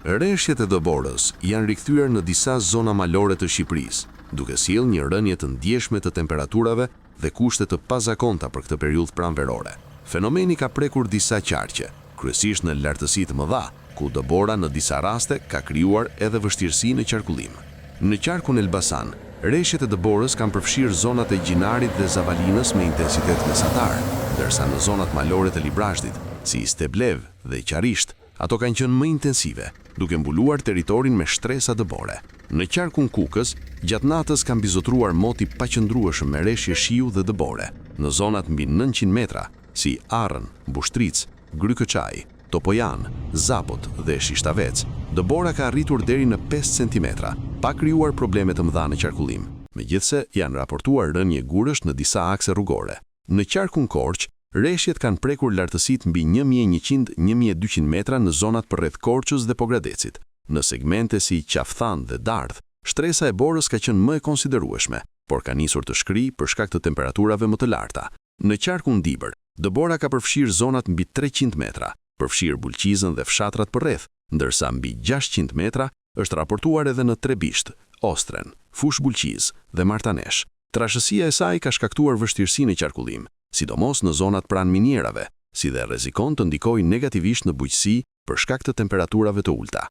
Rreshjet e dëborës janë rikthyer në disa zona malore të Shqipërisë, duke sjellë një rënje të ndjeshme të temperaturave dhe kushte të pazakonta për këtë periudhë pranverore. Fenomeni ka prekur disa qarqe, kryesisht në lartësi të mëdha, ku dëbora në disa raste ka krijuar edhe vështirësi në qarkullim. Në qarkun Elbasan, rreshjet e dëborës kanë përfshirë zonat e Gjinarit dhe Zavalinës me intensitet mesatar, ndërsa në zonat malore të Librazhdit, si Steblev dhe Qarisht, ato kanë qenë më intensive, duke mbuluar territorin me shtresa dëbore. Në qarkun Kukës, gjatë natës kanë bizotruar moti paqëndrueshëm me rreshje shiu dhe dëbore. Në zonat mbi 900 metra, si Arrën, Bushtric, Gryköçaj, Topojan, Zapot dhe Shishtavec, dëbora ka arritur deri në 5 cm, pa krijuar probleme të mëdha në qarkullim. Megjithse janë raportuar rënje gurësh në disa akse rrugore. Në qarkun Korç, rreshjet kanë prekur lartësitë mbi 1100-1200 metra në zonat përreth Korçës dhe Pogradecit. Në segmente si Qafthan dhe Dardh, shtresa e borës ka qenë më e konsiderueshme, por ka nisur të shkrijë për shkak të temperaturave më të larta. Në qarkun Dibër, dëbora ka përfshirë zonat mbi 300 metra, përfshirë Bulqizën dhe fshatrat përreth, ndërsa mbi 600 metra është raportuar edhe në Trebisht, Ostren, Fush Bulqiz dhe Martanesh. Trashësia e saj ka shkaktuar vështirësi në qarkullim, sidomos në zonat pranë minierave, si dhe rrezikon të ndikojë negativisht në bujqësi për shkak të temperaturave të ulta.